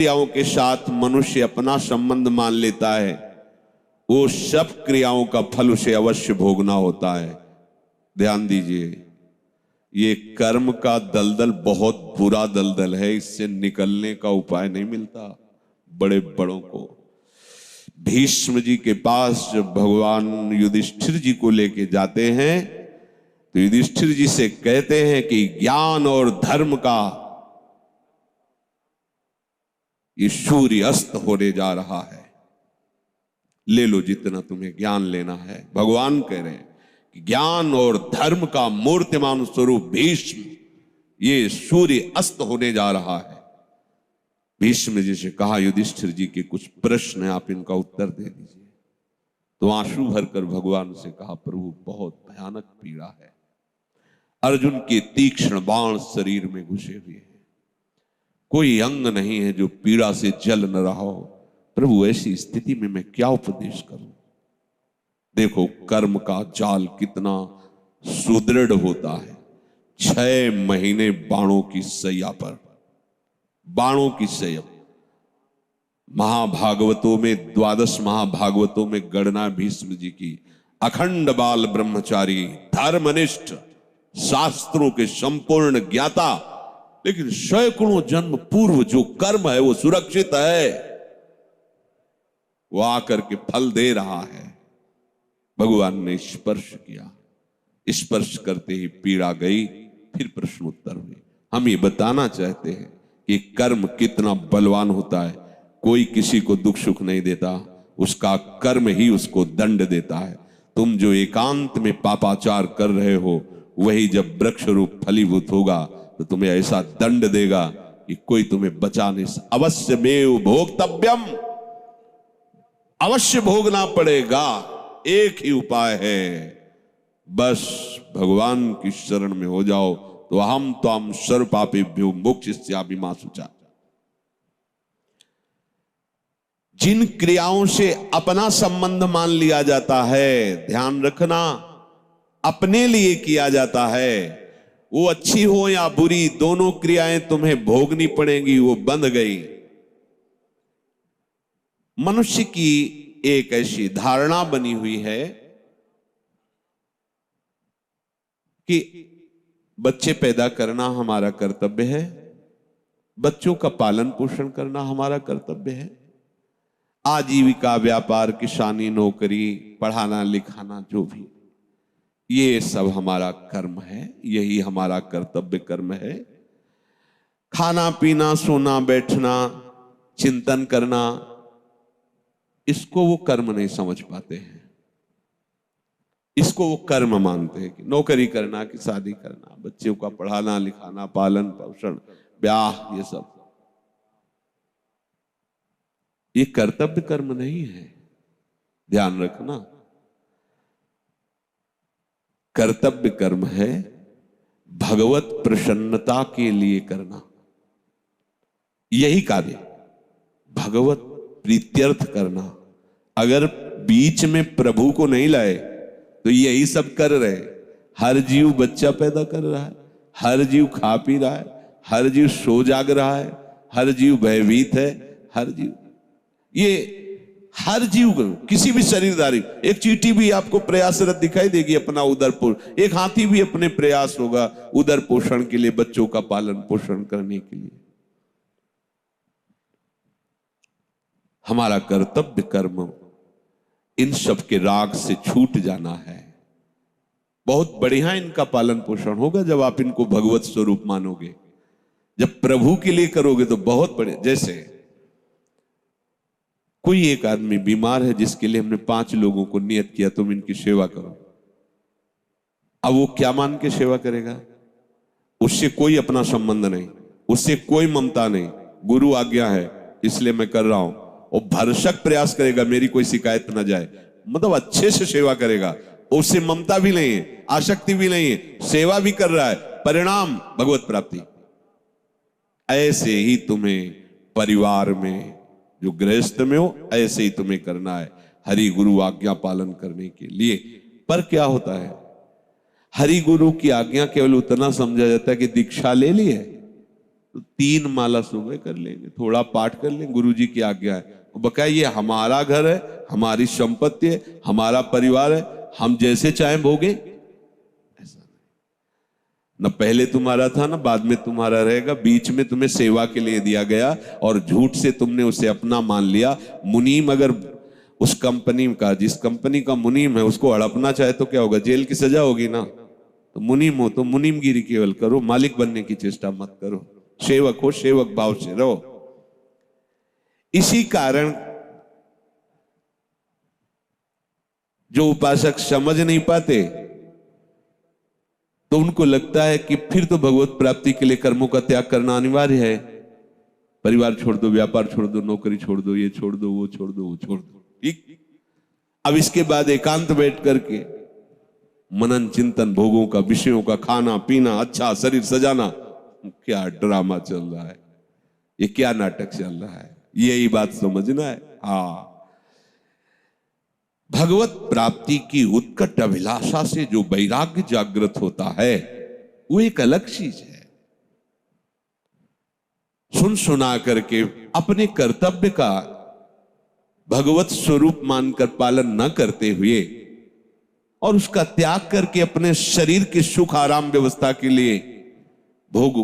क्रियाओं के साथ मनुष्य अपना संबंध मान लेता है, वो सब क्रियाओं का फल उसे अवश्य भोगना होता है। ध्यान दीजिए, ये कर्म का दलदल बहुत बुरा दलदल है, इससे निकलने का उपाय नहीं मिलता बड़े बड़ों को। भीष्म जी के पास जब भगवान युधिष्ठिर जी को लेके जाते हैं तो युधिष्ठिर जी से कहते हैं कि ज्ञान और धर्म का ये सूर्य अस्त होने जा रहा है, ले लो जितना तुम्हें ज्ञान लेना है। भगवान कह रहे हैं कि ज्ञान और धर्म का मूर्तिमान स्वरूप भीष्म, ये सूर्य अस्त होने जा रहा है। भीष्म जी से कहा, युधिष्ठिर जी के कुछ प्रश्न हैं, आप इनका उत्तर दे दीजिए। तो आंसू भरकर भगवान से कहा, प्रभु बहुत भयानक पीड़ा है, अर्जुन के तीक्ष्ण बाण शरीर में घुसे हुए हैं, कोई अंग नहीं है जो पीड़ा से जल न रहा हो। प्रभु ऐसी स्थिति में मैं क्या उपदेश करूं? देखो कर्म का जाल कितना सुदृढ़ होता है। 6 महीने बाणों की सैया पर, बाणों की सैया। महाभागवतों में, 12 महाभागवतों में गणना भीष्म जी की, अखंड बाल ब्रह्मचारी, धर्मनिष्ठ, शास्त्रों के संपूर्ण ज्ञाता, लेकिन सैकड़ों जन्म पूर्व जो कर्म है वो सुरक्षित है, वो आकर के फल दे रहा है। भगवान ने स्पर्श किया, स्पर्श करते ही पीड़ा गई। फिर प्रश्न उत्तर हुए। हम ये बताना चाहते हैं कि कर्म कितना बलवान होता है। कोई किसी को दुख सुख नहीं देता, उसका कर्म ही उसको दंड देता है। तुम जो एकांत में पापाचार कर रहे हो, वही जब वृक्ष रूप फलीभूत होगा तो तुम्हें ऐसा दंड देगा कि कोई तुम्हें बचा नहीं। अवश्य में भोक्तव्यम, अवश्य भोगना पड़ेगा। एक ही उपाय है, बस भगवान की शरण में हो जाओ तो हम त्वाम सर्व पापेभ्यो मोक्षयिष्यामि मा शुचा। जिन क्रियाओं से अपना संबंध मान लिया जाता है, ध्यान रखना, अपने लिए किया जाता है, वो अच्छी हो या बुरी, दोनों क्रियाएं तुम्हें भोगनी पड़ेंगी। वो बंध गई। मनुष्य की एक ऐसी धारणा बनी हुई है कि बच्चे पैदा करना हमारा कर्तव्य है, बच्चों का पालन पोषण करना हमारा कर्तव्य है, आजीविका, व्यापार, किसानी, नौकरी, पढ़ाना लिखाना, जो भी, ये सब हमारा कर्म है, यही हमारा कर्तव्य कर्म है। खाना पीना, सोना बैठना, चिंतन करना, इसको वो कर्म नहीं समझ पाते हैं। इसको वो कर्म मानते हैं कि नौकरी करना, कि शादी करना, बच्चों का पढ़ाना लिखाना, पालन पोषण, ब्याह, ये सब, ये कर्तव्य कर्म नहीं है। ध्यान रखना, कर्तव्य कर्म है भगवत प्रसन्नता के लिए करना। यही कार्य, भगवत प्रीत्यर्थ करना। अगर बीच में प्रभु को नहीं लाए तो यही सब कर रहे। हर जीव बच्चा पैदा कर रहा है, हर जीव खा पी रहा है, हर जीव सो जाग रहा है, हर जीव भयभीत है, हर जीव, ये हर जीव, किसी भी शरीरधारी, एक चींटी भी आपको प्रयासरत दिखाई देगी अपना उदर पोषण, एक हाथी भी अपने प्रयास होगा उदर पोषण के लिए, बच्चों का पालन पोषण करने के लिए। हमारा कर्तव्य कर्म इन सब के राग से छूट जाना है। बहुत बढ़िया इनका पालन पोषण होगा जब आप इनको भगवत स्वरूप मानोगे, जब प्रभु के लिए करोगे तो बहुत बढ़िया। जैसे कोई एक आदमी बीमार है जिसके लिए हमने 5 लोगों को नियत किया तुम इनकी सेवा करो। अब वो क्या मान के सेवा करेगा? उससे कोई अपना संबंध नहीं, उससे कोई ममता नहीं, गुरु आज्ञा है इसलिए मैं कर रहा हूं, और भरसक प्रयास करेगा मेरी कोई शिकायत ना जाए, मतलब अच्छे से सेवा करेगा। उससे ममता भी नहीं है, आसक्ति भी नहीं है, सेवा भी कर रहा है, परिणाम भगवत प्राप्ति। ऐसे ही तुम्हें परिवार में, जो गृहस्थ में हो, ऐसे ही तुम्हें करना है हरि गुरु आज्ञा पालन करने के लिए। पर क्या होता है, हरि गुरु की आज्ञा केवल उतना समझा जाता है कि दीक्षा ले ली है, तो 3 माला सुबह कर लेंगे, थोड़ा पाठ कर लेंगे, गुरु जी की आज्ञा है। बकाया ये हमारा घर है, हमारी संपत्ति है, हमारा परिवार है, हम जैसे चाहें भोगे, ऐसा नहीं। न पहले तुम्हारा था ना बाद में तुम्हारा रहेगा, बीच में तुम्हें सेवा के लिए दिया गया और झूठ से तुमने उसे अपना मान लिया। मुनीम अगर उस कंपनी का, जिस कंपनी का मुनीम है, उसको हड़पना चाहे तो क्या होगा, जेल की सजा होगी ना। तो मुनीम हो तो मुनीमगिरी केवल करो, मालिक बनने की चेष्टा मत करो। सेवक हो, सेवक भाव से रहो। इसी कारण जो उपासक समझ नहीं पाते तो उनको लगता है कि फिर तो भगवत प्राप्ति के लिए कर्मों का त्याग करना अनिवार्य है। परिवार छोड़ दो, व्यापार छोड़ दो, नौकरी छोड़ दो, ये छोड़ दो, वो छोड़ दो, वो छोड़ दो। ठीक, अब इसके बाद एकांत बैठ करके मनन चिंतन, भोगों का, विषयों का, खाना पीना, अच्छा शरीर सजाना, क्या ड्रामा चल रहा है, ये क्या नाटक चल रहा है, यही बात समझना है। हाँ, भगवत प्राप्ति की उत्कट अभिलाषा से जो वैराग्य जागृत होता है वो एक अलग चीज है। सुन सुना करके अपने कर्तव्य का भगवत स्वरूप मानकर पालन न करते हुए और उसका त्याग करके अपने शरीर के सुख आराम व्यवस्था के लिए भोग,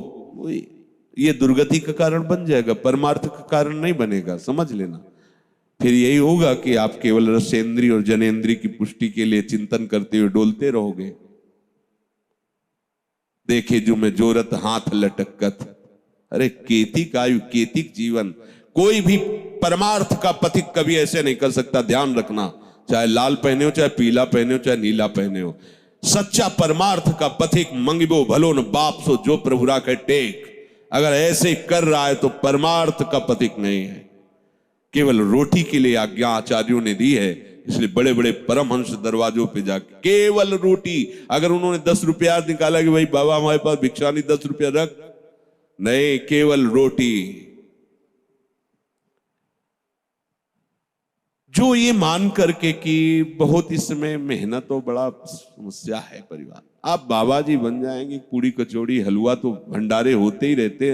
ये दुर्गति का कारण बन जाएगा, परमार्थ का कारण नहीं बनेगा, समझ लेना। फिर यही होगा कि आप केवल रसेंद्री और जनेंद्री की पुष्टि के लिए चिंतन करते हुए डोलते रहोगे। देखे जो मैं जोरत हाथ लटकत, अरे केतिक आयु केतिक जीवन। कोई भी परमार्थ का पथिक कभी ऐसे नहीं कर सकता, ध्यान रखना। चाहे लाल पहने हो, चाहे पीला पहने हो, चाहे नीला पहने हो, सच्चा परमार्थ का पथिक मंगिबो भलो न बाप सो जो प्रभु राखे टेक। अगर ऐसे कर रहा है तो परमार्थ का पथिक नहीं है, केवल रोटी के लिए आज्ञा आचार्यों ने दी है। इसलिए बड़े बड़े परमहंस दरवाजों पे जाके केवल रोटी, अगर उन्होंने 10 रुपया निकाला कि भाई बाबा हमारे पास भिक्षा नहीं, 10 रुपया रख, नहीं, केवल रोटी। जो ये मान करके कि बहुत इसमें मेहनत और बड़ा समस्या है परिवार, आप बाबा जी बन जाएंगे, पूरी कचौड़ी हलवा तो भंडारे होते ही रहते,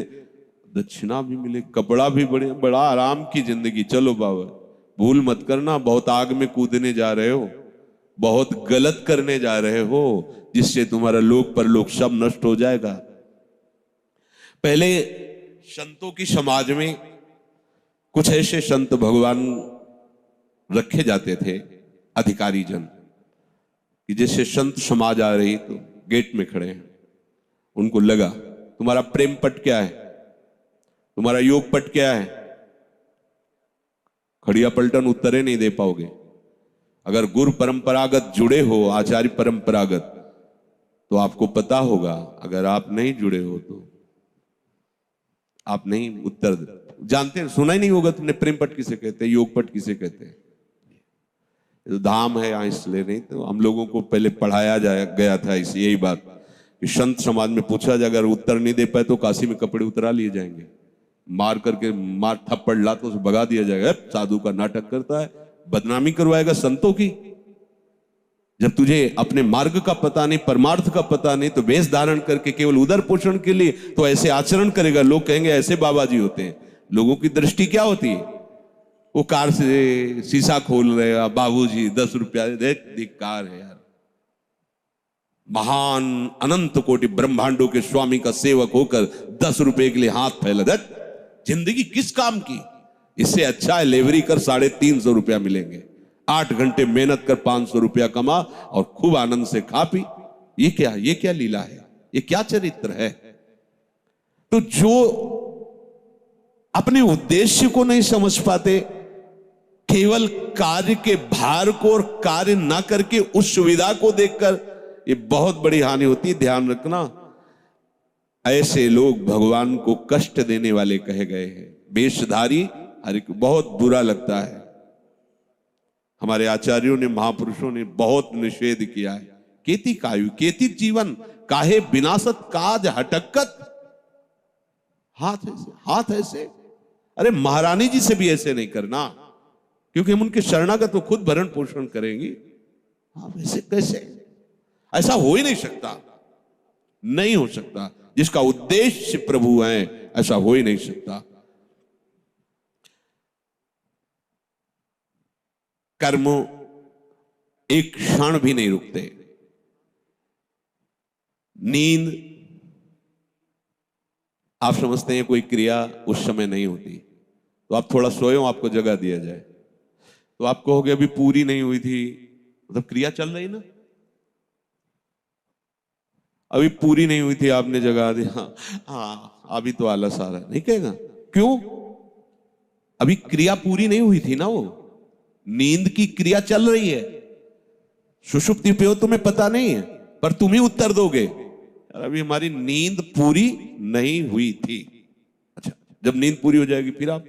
दक्षिणा भी मिले, कपड़ा भी बड़ा आराम की जिंदगी। चलो बाबा, भूल मत करना, बहुत आग में कूदने जा रहे हो, बहुत गलत करने जा रहे हो, जिससे तुम्हारा लोक परलोक सब नष्ट हो जाएगा। पहले संतों की समाज में कुछ ऐसे संत भगवान रखे जाते थे, अधिकारी जन, कि जैसे संत समाज आ रही तो गेट में खड़े हैं, उनको लगा तुम्हारा प्रेम पट क्या है, तुम्हारा योग पट क्या है, खड़िया पलटन उत्तरे नहीं दे पाओगे। अगर गुरु परंपरागत जुड़े हो, आचार्य परंपरागत, तो आपको पता होगा। अगर आप नहीं जुड़े हो तो आप नहीं उत्तर जानते हैं, सुना ही नहीं होगा तुमने प्रेम पट किसे कहते हैं, योग पट किसे कहते हैं। तो धाम है यहाँ, इसलिए नहीं तो हम लोगों को पहले पढ़ाया गया था इस यही बात कि संत समाज में पूछा जाए, अगर उत्तर नहीं दे पाए तो काशी में कपड़े उतरा लिए जाएंगे, मार करके मार थप्पड़ ला तो भगा दिया जाएगा, साधु का नाटक करता है, बदनामी करवाएगा संतों की। जब तुझे अपने मार्ग का पता नहीं, परमार्थ का पता नहीं, तो वेश धारण करके केवल उदर पोषण के लिए तो ऐसे आचरण करेगा, लोग कहेंगे ऐसे बाबा जी होते हैं। लोगों की दृष्टि क्या होती है, वो कार से शीशा खोल रहे हैं, बाबूजी 10 रुपया दे, धिक्कार है यार। महान अनंत कोटि ब्रह्मांडों के स्वामी का सेवक होकर 10 रुपए के लिए हाथ फैला दे, जिंदगी किस काम की। इससे अच्छा है लेवरी कर, 350 रुपया मिलेंगे, 8 घंटे मेहनत कर 500 रुपया कमा और खूब आनंद से खा पी। ये क्या लीला है, ये क्या चरित्र है। तो जो अपने उद्देश्य को नहीं समझ पाते, केवल कार्य के भार को और कार्य ना करके उस सुविधा को देखकर, ये बहुत बड़ी हानि होती है, ध्यान रखना। ऐसे लोग भगवान को कष्ट देने वाले कहे गए हैं। वेशधारी हर एक बहुत बुरा लगता है। हमारे आचार्यों ने, महापुरुषों ने बहुत निषेध किया है। केतिक आयु केतिक जीवन, काहे विनाशत काज हटकत। हाथ ऐसे, अरे महारानी जी से भी ऐसे नहीं करना, क्योंकि हम उनके शरणागत तो खुद भरण पोषण करेंगे। हाँ, वैसे कैसे, ऐसा हो ही नहीं सकता। नहीं हो सकता। जिसका उद्देश्य प्रभु है ऐसा हो ही नहीं सकता। कर्म एक क्षण भी नहीं रुकते। नींद आप समझते हैं कोई क्रिया उस समय नहीं होती, तो आप थोड़ा सोए हो, आपको जगा दिया जाए तो आप कहोगे अभी पूरी नहीं हुई थी, मतलब क्रिया चल रही ना, अभी पूरी नहीं हुई थी आपने जगा दिया, हाँ अभी तो आलस आ रहा है, नहीं कहेगा। क्यों? अभी क्रिया पूरी नहीं हुई थी ना, वो नींद की क्रिया चल रही है। सुषुप्ति पे हो तुम्हें पता नहीं है, पर तुम ही उत्तर दोगे यार अभी हमारी नींद पूरी नहीं हुई थी। अच्छा, जब नींद पूरी हो जाएगी फिर आप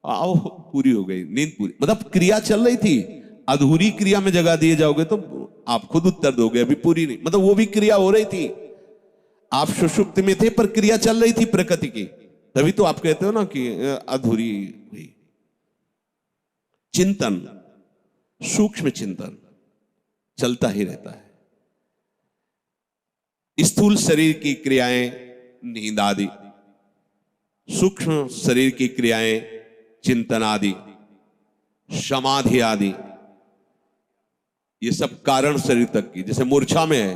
आओ पूरी हो गई नींद पूरी, मतलब क्रिया चल रही थी। अधूरी क्रिया में जगा दिए जाओगे तो आप खुद उत्तर दोगे अभी पूरी नहीं, मतलब वो भी क्रिया हो रही थी। आप सुषुप्ति में थे पर क्रिया चल रही थी प्रकृति की, तभी तो आप कहते हो ना कि अधूरी हुई। चिंतन, सूक्ष्म चिंतन चलता ही रहता है। स्थूल शरीर की क्रियाएं नींद आदि, सूक्ष्म शरीर की क्रियाएं चिंतन आदि, समाधि आदि, ये सब कारण शरीर तक की। जैसे मूर्छा में है,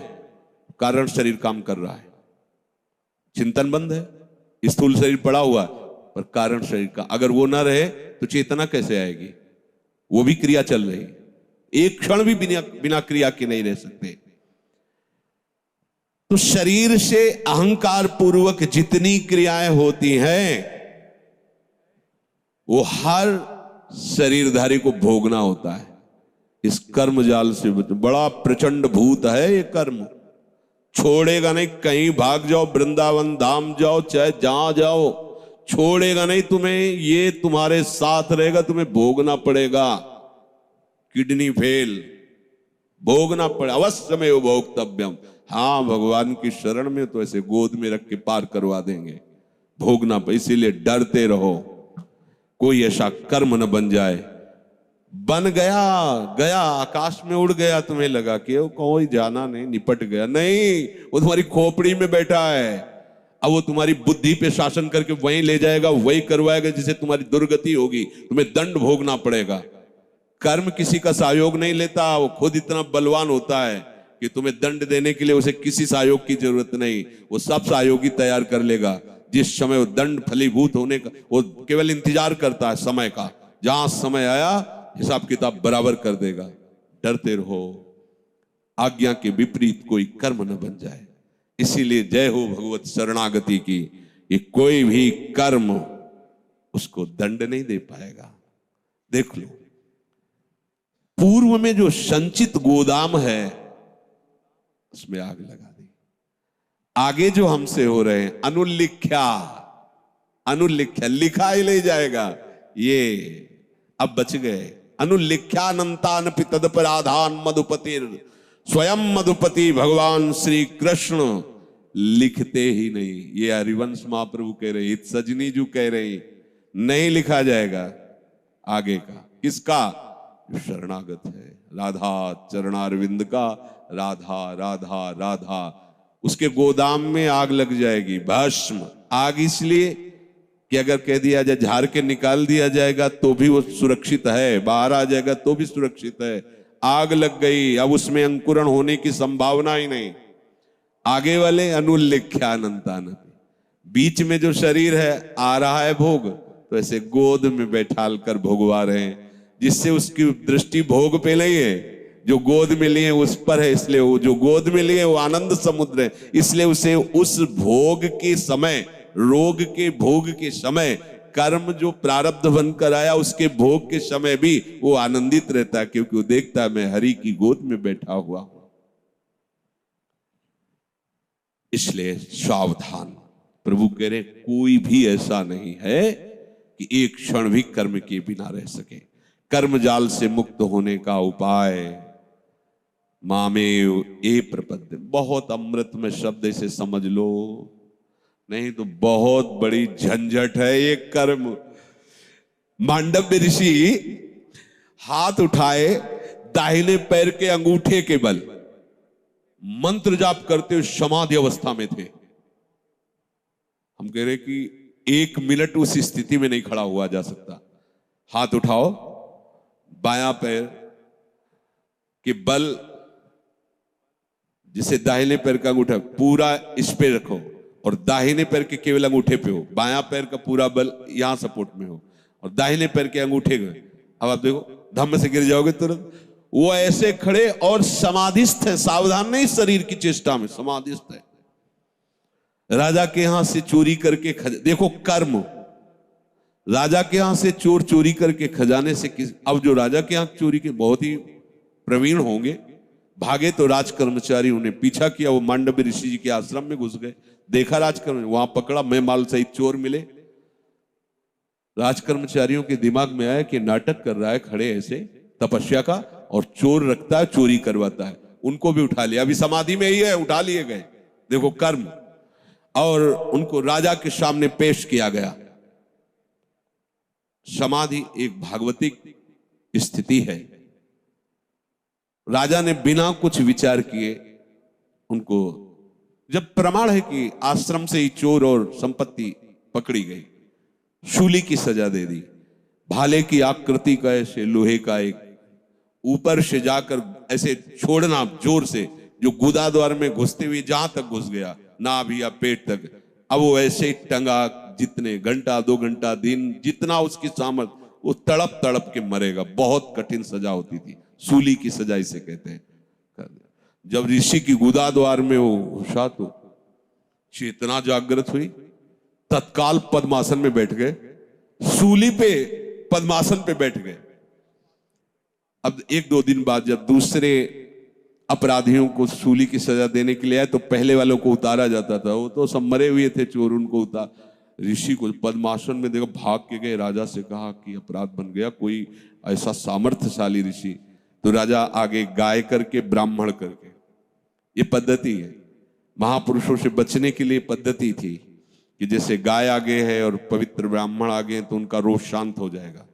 कारण शरीर काम कर रहा है, चिंतन बंद है, स्थूल शरीर पड़ा हुआ है, पर कारण शरीर का अगर वो ना रहे तो चेतना कैसे आएगी? वो भी क्रिया चल रही, एक क्षण भी बिना क्रिया के नहीं रह सकते। तो शरीर से अहंकार पूर्वक जितनी क्रियाएं होती हैं वो हर शरीरधारी को भोगना होता है। इस कर्म जाल से बड़ा प्रचंड भूत है ये कर्म, छोड़ेगा नहीं। कहीं भाग जाओ, वृंदावन धाम जाओ, चाहे जहां जाओ, छोड़ेगा नहीं तुम्हें, ये तुम्हारे साथ रहेगा, तुम्हें भोगना पड़ेगा। किडनी फेल, भोगना पड़े, अवश्य में वो भोक्तव्यम। हाँ, भगवान की शरण में तो ऐसे गोद में रख के पार करवा देंगे, भोगना पड़े। इसीलिए डरते रहो कोई ऐसा कर्म न बन जाए। बन गया गया, आकाश में उड़ गया, तुम्हें लगा कि वो कोई जाना नहीं, निपट गया, नहीं, वो तुम्हारी खोपड़ी में बैठा है। अब वो तुम्हारी बुद्धि पे शासन करके वहीं ले जाएगा, वही करवाएगा जिससे तुम्हारी दुर्गति होगी, तुम्हें दंड भोगना पड़ेगा। कर्म किसी का सहयोग नहीं लेता, वो खुद इतना बलवान होता है कि तुम्हें दंड देने के लिए उसे किसी सहयोग की जरूरत नहीं, वो सब सहयोगी तैयार कर लेगा। जिस समय वो दंड फलीभूत होने का, वो केवल इंतजार करता है समय का, जहां समय आया हिसाब किताब बराबर कर देगा। डरते रहो आज्ञा के विपरीत कोई कर्म न बन जाए। इसीलिए जय हो भगवत शरणागति की, कि कोई भी कर्म उसको दंड नहीं दे पाएगा। देख लो, पूर्व में जो संचित गोदाम है उसमें आग लगा दी। आगे जो हमसे हो रहे हैं अनुलिख्या, अनुलिख्या लिखा ही नहीं जाएगा, ये अब बच गए। अनुलिख्यानंतानपि तदपराधान मधुपतिर, स्वयं मधुपति भगवान श्री कृष्ण लिखते ही नहीं। ये हरिवंश महाप्रभु कह रहे, सजनी जी कह रहे, नहीं लिखा जाएगा आगे का। किसका? शरणागत है, राधा चरणारविंद का। राधा राधा राधा, उसके गोदाम में आग लग जाएगी, भस्म। आग इसलिए कि अगर कह दिया जाए झाड़ के निकाल दिया जाएगा तो भी वो सुरक्षित है, बाहर आ जाएगा तो भी सुरक्षित है। आग लग गई, अब उसमें अंकुरण होने की संभावना ही नहीं। आगे वाले अनुल्लेख्यानंतान, बीच में जो शरीर है आ रहा है भोग, तो ऐसे गोद में बैठाल कर भोगवा रहे हैं, जिससे उसकी दृष्टि भोग पे नहीं है, जो गोद में लिए उस पर है। इसलिए वो जो गोद में लिए वो आनंद समुद्र है, इसलिए उसे उस भोग के समय, रोग के भोग के समय, कर्म जो प्रारब्ध बनकर आया उसके भोग के समय भी वो आनंदित रहता है, क्योंकि वो देखता है मैं हरि की गोद में बैठा हुआ हूं। इसलिए सावधान। प्रभु कह रहे कोई भी ऐसा नहीं है कि एक क्षण भी कर्म के बिना रह सके। कर्म जाल से मुक्त होने का उपाय मामेव ए प्रपद्य, बहुत अमृत में शब्द इसे समझ लो, नहीं तो बहुत बड़ी झंझट है ये कर्म। मांडव्य ऋषि हाथ उठाए दाहिने पैर के अंगूठे के बल, मंत्र जाप करते हुए समाधि अवस्था में थे। हम कह रहे कि 1 मिनट उस स्थिति में नहीं खड़ा हुआ जा सकता। हाथ उठाओ, बायां पैर के बल, जिसे दाहिने पैर का अंगूठा पूरा इस पे रखो और दाहिने पैर के केवल अंगूठे पे हो, बायां पैर का पूरा बल यहां सपोर्ट में हो और दाहिने पैर के अंगूठे में। अब आप देखो, धम्म से गिर जाओगे तुरंत। वो ऐसे खड़े और समाधिस्थ है, सावधान नहीं, शरीर की चेष्टा में समाधिस्थ है। राजा के यहां से चोरी करके देखो कर्म, राजा के यहां से चोर चोरी करके खजाने से अब जो राजा के यहां चोरी के बहुत ही प्रवीण होंगे, भागे तो राज कर्मचारी उन्हें पीछा किया, वो मांडव्य ऋषि जी के आश्रम में घुस गए, देखा राजकर्म, वहां पकड़ा, मैं माल सहित चोर मिले। राजकर्मचारियों के दिमाग में आया कि नाटक कर रहा है खड़े ऐसे तपस्या का, और चोर रखता है, चोरी करवाता है। उनको भी उठा लिया, अभी समाधि में ही है, उठा लिए गए, देखो कर्म। और उनको राजा के सामने पेश किया गया। समाधि एक भागवतिक स्थिति है। राजा ने बिना कुछ विचार किए उनको, जब प्रमाण है कि आश्रम से ही चोर और संपत्ति पकड़ी गई, शूली की सजा दे दी। भाले की आकृति का ऐसे लोहे का एक ऊपर से जाकर ऐसे छोड़ना जोर से, जो गुदा द्वार में घुसते हुए जहां तक घुस गया, नाभि या पेट तक, अब वो ऐसे टंगा, जितने घंटा 2 घंटा दिन जितना उसकी सामर्थ, वो तड़प तड़प के मरेगा। बहुत कठिन सजा होती थी, सूली की सजा इसे कहते हैं। जब ऋषि की गुदा द्वार में वो घुसा तो चेतना जागृत हुई, तत्काल पद्मासन में बैठ गए, सूली पे पद्मासन पे बैठ गए। अब 1-2 दिन बाद जब दूसरे अपराधियों को सूली की सजा देने के लिए आए, तो पहले वालों को उतारा जाता था, वो तो सब मरे हुए थे चोर, उनको उतार, ऋषि को पद्मासन में देखो, भाग के गए, राजा से कहा कि अपराध बन गया, कोई ऐसा सामर्थ्यशाली ऋषि। तो राजा आगे गाय करके, ब्राह्मण करके, ये पद्धति है, महापुरुषों से बचने के लिए पद्धति थी कि जैसे गाय आगे है और पवित्र ब्राह्मण आगे हैं तो उनका रोष शांत हो जाएगा,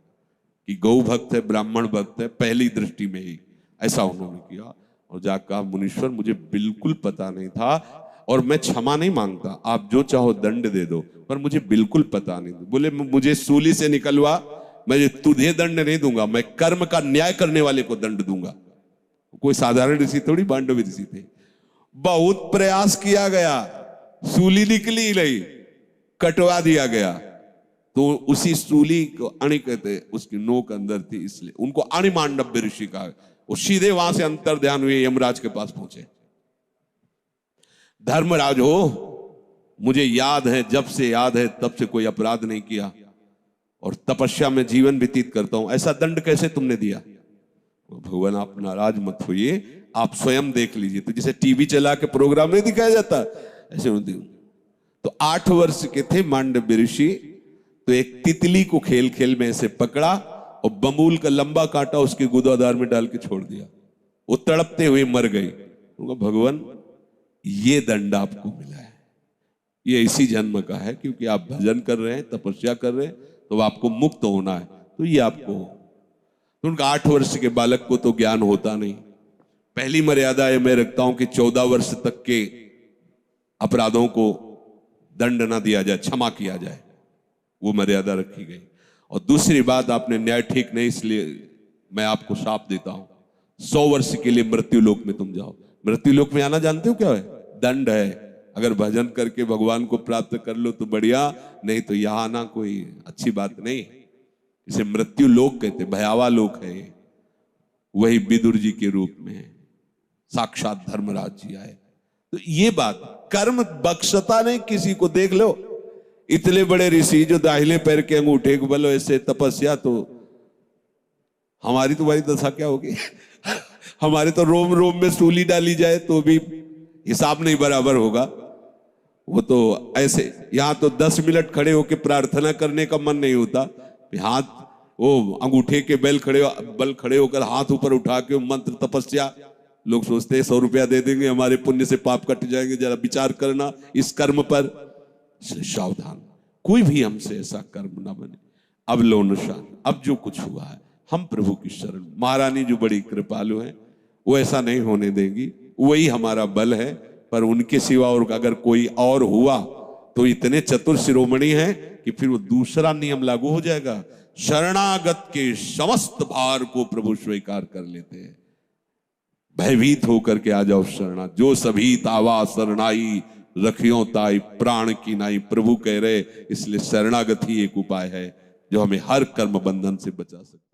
कि गौ भक्त है, ब्राह्मण भक्त है, पहली दृष्टि में ही ऐसा उन्होंने किया। और जाकर कहा, मुनीश्वर मुझे बिल्कुल पता नहीं था और मैं क्षमा नहीं मांगता, आप जो चाहो दंड दे दो, पर मुझे बिल्कुल पता नहीं। बोले मुझे सूली से निकलवा, मैं तुझे दंड नहीं दूंगा, मैं कर्म का न्याय करने वाले को दंड दूंगा। कोई साधारण ऋषि थोड़ी, मांडव्य ऋषि थे। बहुत प्रयास किया गया, सूली निकली नहीं, कटवा दिया गया। तो उसी सूली को अणि कहते, उसकी नोक अंदर थी, इसलिए उनको अणि मांडव्य ऋषि कहा। वो सीधे वहां से अंतर ध्यान हुए यमराज के पास पहुंचे। धर्मराज हो, मुझे याद है, जब से याद है तब से कोई अपराध नहीं किया और तपस्या में जीवन व्यतीत करता हूं, ऐसा दंड कैसे तुमने दिया? भगवान आप नाराज मत होइए, आप स्वयं देख लीजिए। तो जैसे टीवी चला के प्रोग्राम नहीं दिखाया जाता, ऐसे तो 8 वर्ष के थे मांडव्य ऋषि, तो एक तितली को खेल खेल में ऐसे पकड़ा और बमूल का लंबा कांटा उसके गुदादार में डाल के छोड़ दिया, वो तड़पते हुए मर गई। भगवान ये दंड आपको मिला है, ये इसी जन्म का है, क्योंकि आप भजन कर रहे हैं, तपस्या कर रहे हैं, तो आपको मुक्त होना है, तो ये आपको। तो उनका 8 वर्ष के बालक को तो ज्ञान होता नहीं। पहली मर्यादा है मैं रखता हूं कि 14 वर्ष तक के अपराधों को दंड ना दिया जाए, क्षमा किया जाए, वो मर्यादा रखी गई। और दूसरी बात, आपने न्याय ठीक नहीं, इसलिए मैं आपको शाप देता हूं, 100 वर्ष के लिए मृत्यु लोक में तुम जाओ। मृत्यु लोक में आना जानते हो क्या है? दंड है। अगर भजन करके भगवान को प्राप्त कर लो तो बढ़िया, नहीं तो यहां आना कोई अच्छी बात नहीं। इसे मृत्यु लोक कहते, भयावह लोक है। वही विदुर जी के रूप में साक्षात धर्मराज जी आए। तो ये बात, कर्म बख्शता नहीं किसी को। देख लो इतने बड़े ऋषि जो दाहिने पैर के अंगूठे को बल ऐसे तपस्या, तो हमारी तुम्हारी दशा क्या होगी? हमारे तो रोम रोम में सूली डाली जाए तो भी हिसाब नहीं बराबर होगा। वो तो ऐसे, यहां तो 10 मिनट खड़े होकर प्रार्थना करने का मन नहीं होता, हाथ वो अंगूठे के बल खड़े होकर हाथ ऊपर उठा के मंत्र तपस्या। लोग सोचते हैं 100 रुपया दे देंगे हमारे पुण्य से पाप कट जाएंगे। जरा विचार करना इस कर्म पर, सावधान, कोई भी हमसे ऐसा कर्म ना बने। अब लो निशान, अब जो कुछ हुआ है हम प्रभु की शरण, महारानी जो बड़ी कृपालु है वो ऐसा नहीं होने देंगी। वही हमारा बल है। पर उनके सिवा और अगर कोई और हुआ तो इतने चतुर शिरोमणि हैं कि फिर वो दूसरा नियम लागू हो जाएगा, शरणागत के समस्त भार को प्रभु स्वीकार कर लेते हैं। भयभीत होकर के आ जाओ शरणा, जो सभी तावा शरणाई रखियो ताई प्राण की नाई, प्रभु कह रहे। इसलिए शरणागत ही एक उपाय है जो हमें हर कर्म बंधन से बचा सकता है।